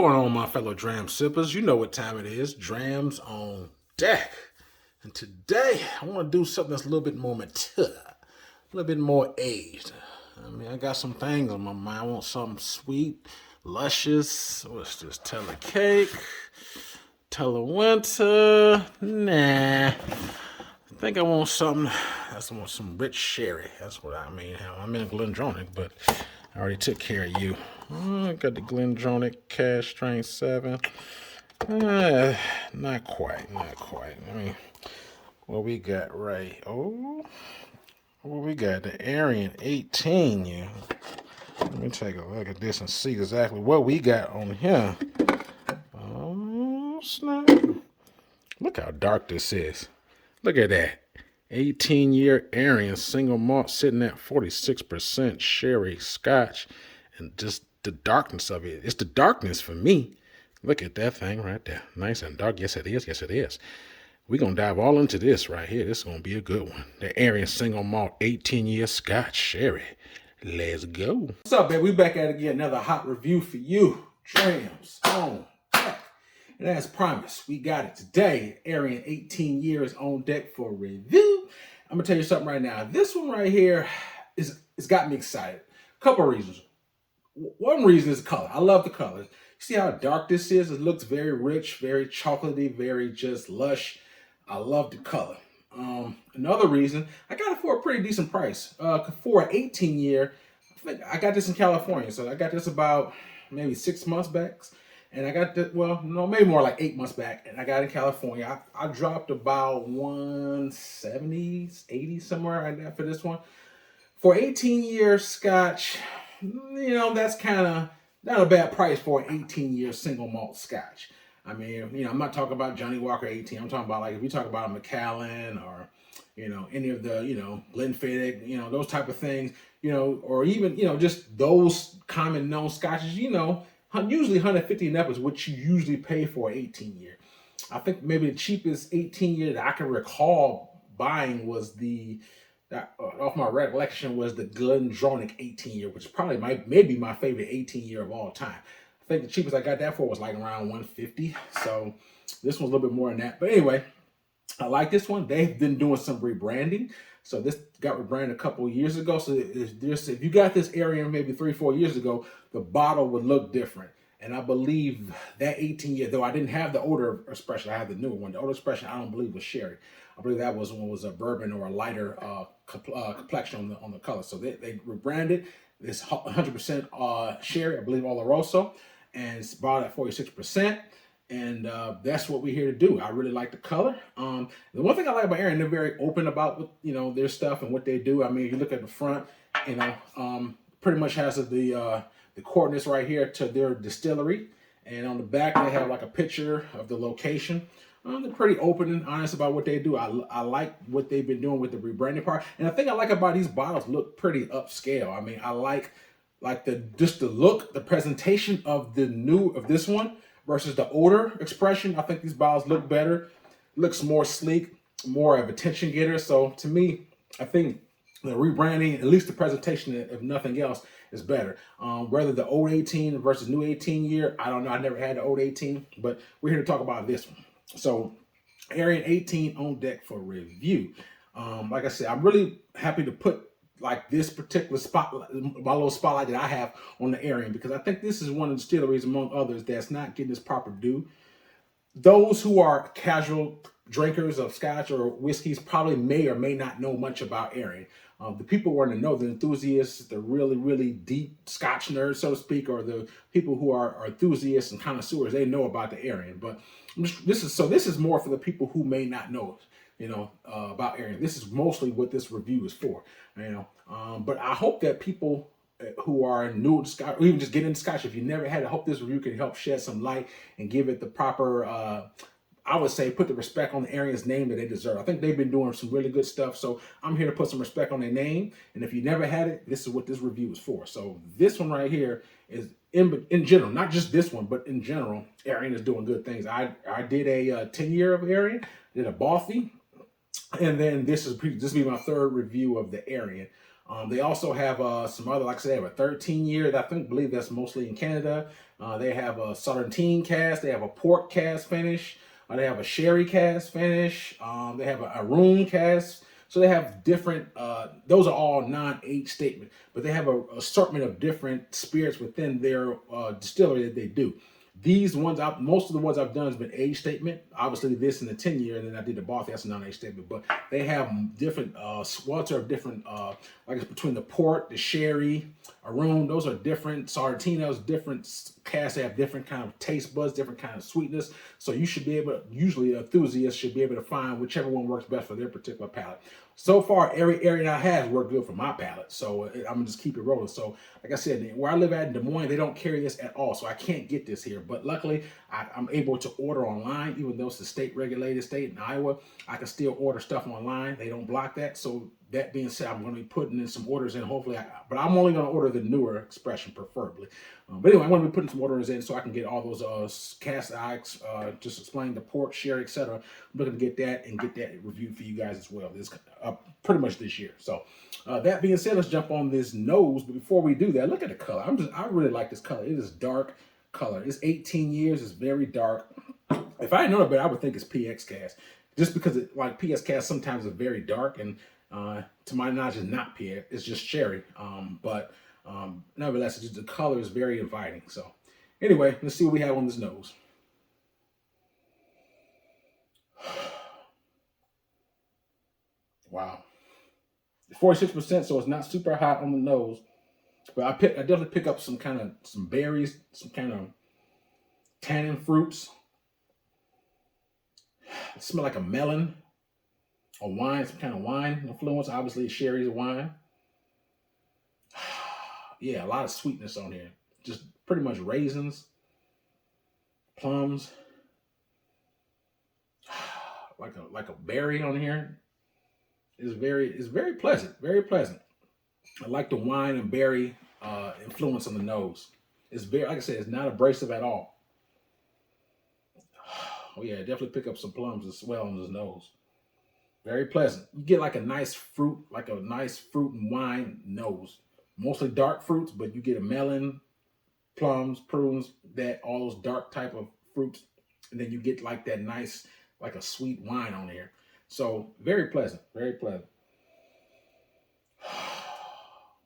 going on, my fellow dram sippers? You know what time it is. Drams on deck. And today, I want to do something that's a little bit more mature, a little bit more aged. I got some things on my mind. I want something sweet, luscious. What's this? Teller cake? Teller winter? Nah. I think I want something. I want some rich sherry. That's what I mean. I'm in a Glendronach, but I already took care of you. I got the Glendronach Cash Strength 7. Not quite. What we got right? What we got? The Arran 18Yr. Let me take a look at this and see exactly what we got on here. Oh, snap. Look how dark this is. Look at that. 18-year Arran single malt sitting at 46% sherry scotch. And just the darkness of it. It's the darkness for me. Look at that thing right there. Nice and dark. Yes, it is. Yes, it is. We're going to dive all into this right here. This is going to be a good one. The Arran single malt 18-year scotch sherry. Let's go. What's up, baby? We back at it again. Another hot review for you. Drams on deck. And as promised, we got it today. Arran 18 years on deck for review. I'm going to tell you something right now. This one right here it's got me excited. A couple of reasons. One reason is the color. I love the color. You see how dark this is? It looks very rich, very chocolatey, very just lush. I love the color. Another reason, I got it for a pretty decent price. For an 18-year, I got this in California. So I got this about maybe 6 months back. And I got that, well, no, maybe more like 8 months back. And I got it in California. I dropped about 170, 80, somewhere like that for this one. For 18-year scotch, that's kind of not a bad price for an 18-year single malt scotch. I mean, I'm not talking about Johnny Walker 18. I'm talking about, like, if you talk about a Macallan or, any of the, Glenfiddich, those type of things, or even, just those common known scotches, usually 150 and up is what you usually pay for an 18-year. I think maybe the cheapest 18-year that I can recall buying was off my recollection, was the Glendronach 18-year, which is probably maybe my favorite 18-year of all time. I think the cheapest I got that for was like around 150. So this one's a little bit more than that. But anyway, I like this one. They've been doing some rebranding. So this got rebranded a couple of years ago. So if you got this Arran maybe 3-4 years ago, the bottle would look different. And I believe that 18-year, though I didn't have the older expression, I had the newer one. The older expression, I don't believe was sherry. I believe that was a bourbon or a lighter complexion on the color. So they rebranded this 100% sherry, I believe Oloroso, and it's bought at 46%. And that's what we're here to do. I really like the color. The one thing I like about Arran, they're very open about their stuff and what they do. I mean, if you look at the front, pretty much has the coordinates right here to their distillery, and on the back they have like a picture of the location. They're pretty open and honest about what they do. I like what they've been doing with the rebranding part, and the thing I like about these bottles look pretty upscale. I mean, I like the look, the presentation of this one versus the older expression. I think these bottles look better, looks more sleek, more of a attention getter. So to me, I think the rebranding, at least the presentation, if nothing else, is better. Whether the old 18 versus new 18-year, I don't know. I never had the old 18, but we're here to talk about this one. So Arran 18 on deck for review. Like I said, I'm really happy to put like this particular spotlight, my little spotlight that I have on the Arran, because I think this is one of the distilleries among others that's not getting its proper due. Those who are casual drinkers of scotch or whiskeys probably may or may not know much about Arran. The people who are in the know, the enthusiasts, the really, really deep scotch nerds, so to speak, or the people who are enthusiasts and connoisseurs, they know about the Arran. But this is more for the people who may not know it, about Arran. This is mostly what this review is for, But I hope that people who are new to scotch, or even just get into scotch, if you never had it, I hope this review can help shed some light and give it the proper I would say put the respect on the Arran's name that they deserve. I think they've been doing some really good stuff, so I'm here to put some respect on their name. And if you never had it, this is what this review is for. So this one right here is in general, not just this one, but in general, Arran is doing good things. I did a 10-year of Arran, did a Bothy, and then this will be my third review of the Arran. They also have some other, like I said, they have a 13-year. Believe that's mostly in Canada. They have a Southern Cask. They have a Port Cask finish. They have a Sherry Cask finish. They have a Arran Cask. So they have different. Those are all non-age statement, but they have a assortment of different spirits within their distillery that they do. These ones, most of the ones I've done has been age statement. Obviously, this in the 10-year, and then I did the Barthy, that's a non-age statement. But they have different swelter of different, like it's between the port, the sherry, Arran. Those are different. Sardinas, different casks. They have different kind of taste buds, different kind of sweetness. So you should be able, usually enthusiasts should be able to find whichever one works best for their particular palate. So far, every area I have worked good for my palate. So I'm gonna just keep it rolling. So like I said, where I live at in Des Moines, they don't carry this at all. So I can't get this here. But luckily, I'm able to order online, even though it's a state regulated state in Iowa. I can still order stuff online. They don't block that. So that being said, I'm going to be putting in some orders in. Hopefully, but I'm only going to order the newer expression, preferably. But anyway, I'm going to be putting some orders in so I can get all those cast ice, just explain the port, sherry, etc. I'm looking to get that and get that reviewed for you guys as well. This pretty much this year. So that being said, let's jump on this nose. But before we do that, look at the color. I really like this color. It is dark color. It's 18 years. It's very dark. If I didn't know better, I would think it's PX Cask, just because like PX Cask sometimes is very dark, and to my knowledge, it's not PX. It's just sherry. But nevertheless, it's just, the color is very inviting. So anyway, let's see what we have on this nose. Wow, 46%. So it's not super hot on the nose, but I definitely pick up some berries, some kind of tannin fruits. It smells like a melon, a wine, some kind of wine influence. Obviously, sherry is wine. Yeah, a lot of sweetness on here. Just pretty much raisins, plums, like a berry on here. It's very pleasant, very pleasant. I like the wine and berry influence on the nose. It's very, like I said, it's not abrasive at all. Oh yeah, definitely pick up some plums as well on his nose. Very pleasant. You get like a nice fruit and wine nose. Mostly dark fruits, but you get a melon, plums, prunes, all those dark type of fruits, and then you get like that nice, like a sweet wine on there. So very pleasant, very pleasant.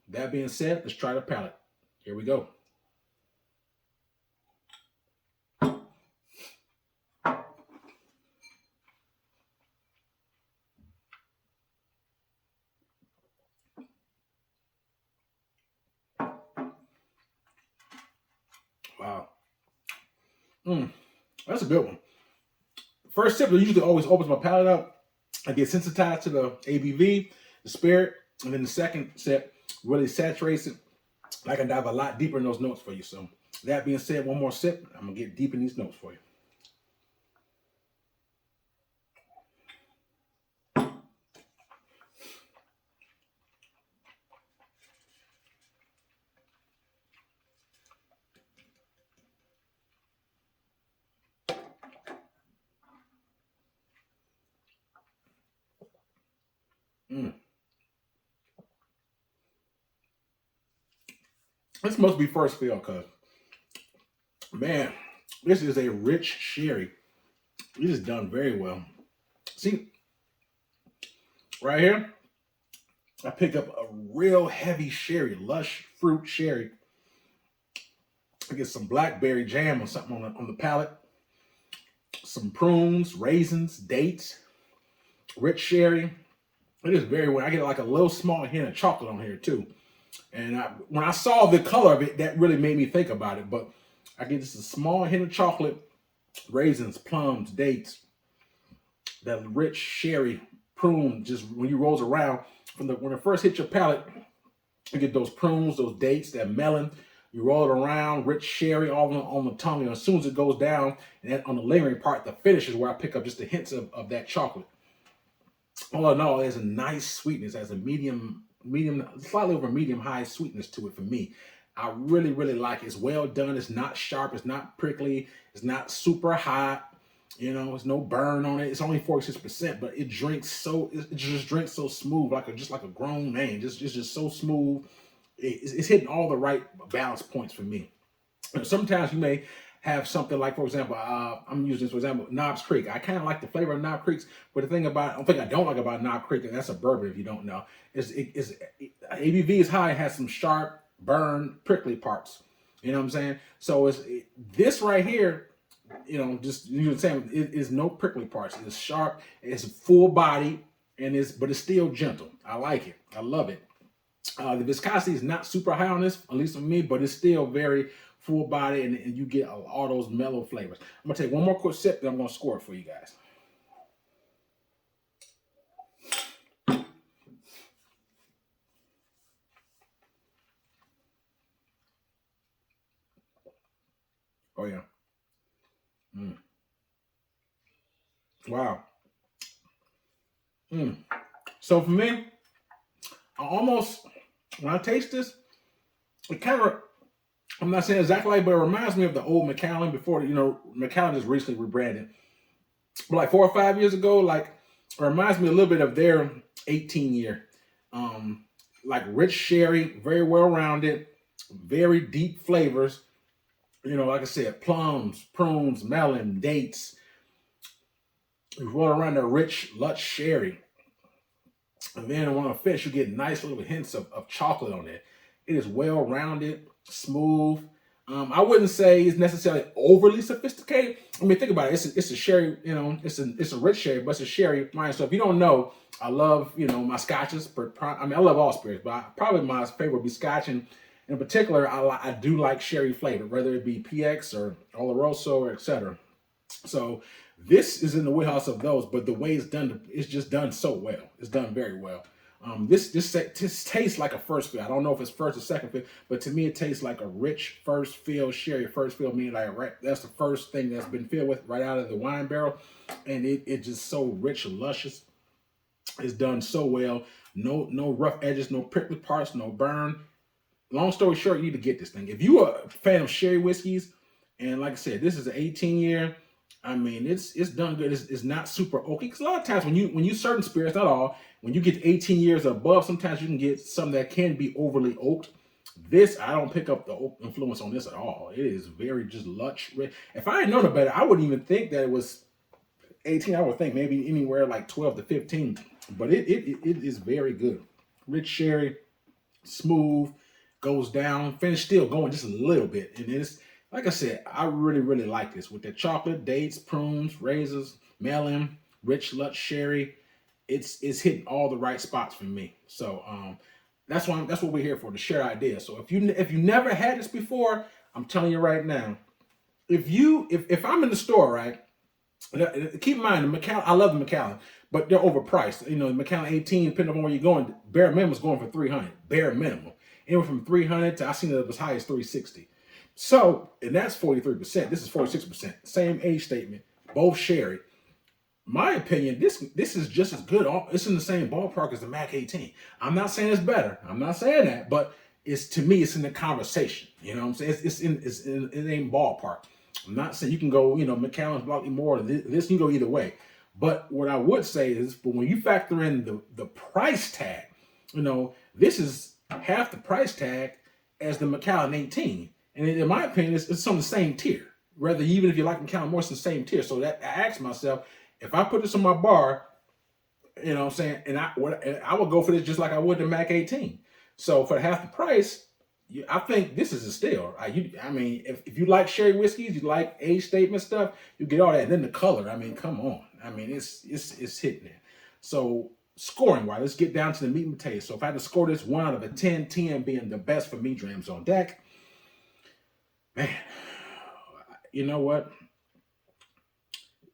That being said, let's try the palate. Here we go. Wow. That's a good one. First sip usually always opens my palate up. I get sensitized to the ABV, the spirit, and then the second sip really saturates it. I can dive a lot deeper in those notes for you. So that being said, one more sip, I'm gonna get deep in these notes for you. This must be first fill, cuz man, this is a rich sherry. It is done very well. See, right here, I pick up a real heavy sherry, lush fruit sherry. I get some blackberry jam or something on the palate. Some prunes, raisins, dates, rich sherry. It is very well. I get like a little small hint of chocolate on here too. And when I saw the color of it, that really made me think about it. But I get just a small hint of chocolate, raisins, plums, dates, that rich sherry, prune. Just when you rolls around, when it first hits your palate, you get those prunes, those dates, that melon. You roll it around, rich sherry all on the tongue. And as soon as it goes down, and then on the lingering part, the finish is where I pick up just the hints of that chocolate. All in all, there's a nice sweetness, has a medium, slightly over medium high sweetness to it for me. I really, really like it. It's well done. It's not sharp. It's not prickly. It's not super hot. You know, there's no burn on it. It's only 46%, but it just drinks so smooth, just like a grown man. It's just so smooth. It's hitting all the right balance points for me. Sometimes you may have something like, for example, I'm using this for example, Knobs Creek. I kind of like the flavor of Knob Creek's, but the thing about, the thing I don't like about Knob Creek, and that's a bourbon if you don't know, is ABV is high, it has some sharp, burn, prickly parts. You know what I'm saying? So this right here, just you know saying, it is no prickly parts. It's sharp, it's full body, but it's still gentle. I like it. I love it. The viscosity is not super high on this, at least on me, but it's still very full body, and you get all those mellow flavors. I'm gonna take one more quick sip, then I'm gonna score it for you guys. Oh yeah. Mm. Wow. Mm. So for me, when I taste this, it kind of, I'm not saying exactly like, but it reminds me of the old Macallan before, Macallan is recently rebranded. But like 4 or 5 years ago, like, it reminds me a little bit of their 18-year. Like rich sherry, very well rounded, very deep flavors. Like I said, plums, prunes, melon, dates. You roll around a rich, lush sherry. And then when I finish, you get nice little hints of chocolate on it. It is well rounded, smooth. I wouldn't say it's necessarily overly sophisticated. I mean, think about it. It's a sherry, it's a rich sherry, but it's a sherry wine. So if you don't know, I love, my scotches. I mean, I love all spirits, but probably my favorite would be scotch. And in particular, I do like sherry flavor, whether it be PX or Oloroso or etc. So this is in the wheelhouse of those, but the way it's done, it's just done so well. It's done very well. This tastes like a first fill. I don't know if it's first or second fill, but to me it tastes like a rich first fill sherry. First fill meaning like right, that's the first thing that's been filled with right out of the wine barrel, and it just so rich and luscious. It's done so well. No rough edges, no prickly parts, no burn. Long story short, you need to get this thing. If you are a fan of sherry whiskeys, and like I said, this is an 18-year. I mean, it's done good. It's not super oaky. Because a lot of times when you certain spirits, not all, when you get 18 years above, sometimes you can get some that can be overly oaked. This, I don't pick up the oak influence on this at all. It is very just lush. If I had known it better, I wouldn't even think that it was 18. I would think maybe anywhere like 12 to 15. But it is very good. Rich sherry, smooth, goes down, finish still going just a little bit. And it's, like I said, I really, really like this with the chocolate, dates, prunes, raisins, melon, rich lush sherry. It's hitting all the right spots for me. So that's what we're here for, to share ideas. So if you never had this before, I'm telling you right now, if I'm in the store, right, keep in mind the Macallan, I love the Macallan, but they're overpriced. The Macallan 18, depending on where you're going, bare minimum is going for 300, bare minimum. Anywhere from 300 to, I seen it as high as 360. So, and that's 43%. This is 46%. Same age statement, both sherry. My opinion, this is just as good. It's in the same ballpark as the Mac 18. I'm not saying it's better. I'm not saying that, but to me, it's in the conversation. You know what I'm saying? It's in the same ballpark. I'm not saying you can go, Macallan's slightly more. This you can go either way. But what I would say is, but when you factor in the price tag, this is half the price tag as the Macallan 18. And in my opinion, it's on the same tier. Rather, even if you like Macallan more, it's the same tier. So that I asked myself, if I put this on my bar, what I'm saying, and I would go for this just like I would the Mac 18. So for half the price, I think this is a steal. I mean, if you like sherry whiskeys, you like age statement stuff, you get all that. And then the color, I mean, come on. I mean, it's hitting it. So scoring wise, let's get down to the meat and potatoes. So if I had to score this 1 out of a 10, 10 being the best for me, Drams on deck. Man, you know what?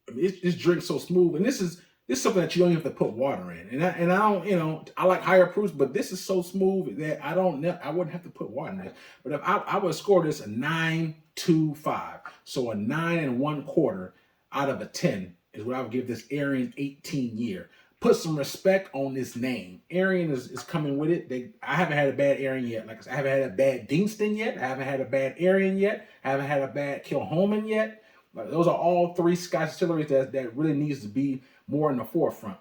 I mean, this drink's so smooth, and this is something that you don't even have to put water in. And I don't, I like higher proofs, but this is so smooth that I wouldn't have to put water in it. But if I would score this a 9.25, so a 9 1/4 out of a 10 is what I would give this Arran 18-year. Put some respect on this name. Arran is coming with it. I haven't had a bad Arran yet. Like I said, I haven't had a bad Dingston yet. I haven't had a bad Arran yet. I haven't had a bad Kilhoman yet. Like, those are all three Scotch distilleries that really needs to be more in the forefront.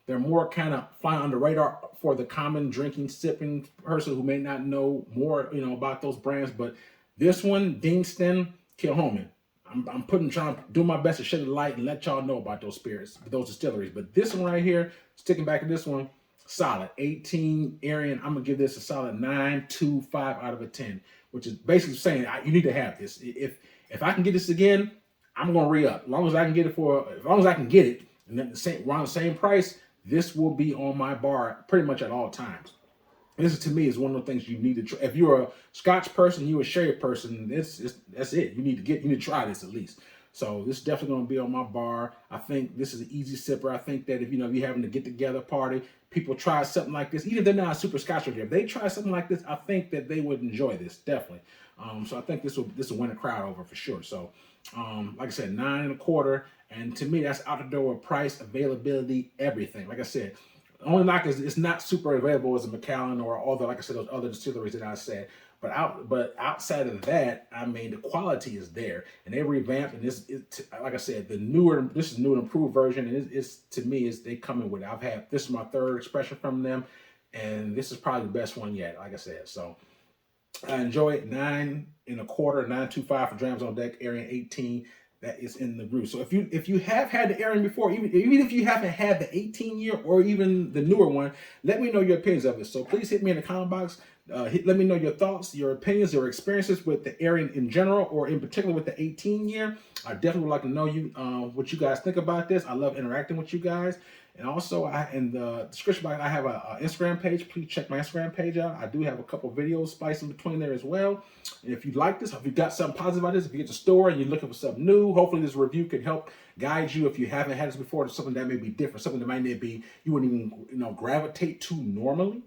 They're more kind of flying under the radar for the common drinking, sipping person who may not know more, about those brands. But this one, Dingston, Kilhoman, I'm trying to do my best to shed the light and let y'all know about those spirits, those distilleries. But this one right here, sticking back to this one, solid 18 Arran. I'm gonna give this a solid 9.25 out of a 10, which is basically saying you need to have this. If I can get this again, I'm gonna re-up. As long as I can get it, and then around the same price, this will be on my bar pretty much at all times. This to me is one of the things you need to try. If you're a Scotch person, you're a sherry person, that's it. You need to try this at least. So this is definitely going to be on my bar. I think this is an easy sipper. I think that if you're having a get together party, people try something like this, even if they're not a super Scotch drinker, if they try something like this, I think that they would enjoy this definitely. So I think this will win a crowd over for sure. So like I said, 9.25, and to me that's out the door with price, availability, everything. Like I said, the only knock is it's not super available as a Macallan or all the, like I said, those other distilleries that I said. But outside of that, I mean, the quality is there, and they revamped. And like I said, this is new and improved version. And it's to me, they coming with it. This is my third expression from them, and this is probably the best one yet. Like I said, so I enjoy it. 9.25, 9.25 for Drams on Deck, Arran 18. That is in the group. So if you have had the Arran before, even if you haven't had the 18-year or even the newer one, let me know your opinions of it. So please hit me in the comment box. Let me know your thoughts, your opinions, your experiences with the Arran in general, or in particular with the 18-year. I definitely would like to know what you guys think about this. I love interacting with you guys. And also, in the description box, I have an Instagram page. Please check my Instagram page out. I do have a couple videos spiced in between there as well. And if you like this, if you got something positive about this, if you get to the store and you're looking for something new, hopefully this review can help guide you if you haven't had this before to something that may be different, something that might be you wouldn't even gravitate to normally.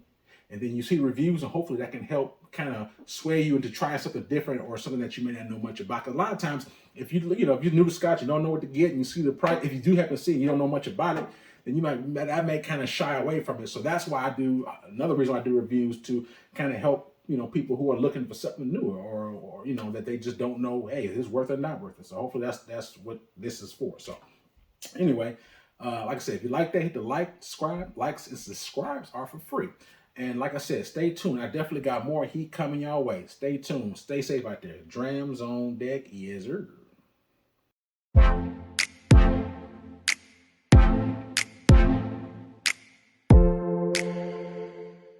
And then you see reviews, and hopefully that can help kind of sway you into trying something different or something that you may not know much about. Because a lot of times, if you're new to Scotch, you don't know what to get, and you see the price. If you do happen to see it, you don't know much about it, then I may kind of shy away from it. So that's why I do. Another reason I do reviews, to kind of help people who are looking for something new, or that they just don't know, hey, is this worth it or not worth it. So hopefully that's what this is for. So anyway, like I said, if you like that, hit the like, subscribe. Likes and subscribes are for free. And like I said, stay tuned. I definitely got more heat coming your way. Stay tuned. Stay safe out there. Drams on Deck, yes sir.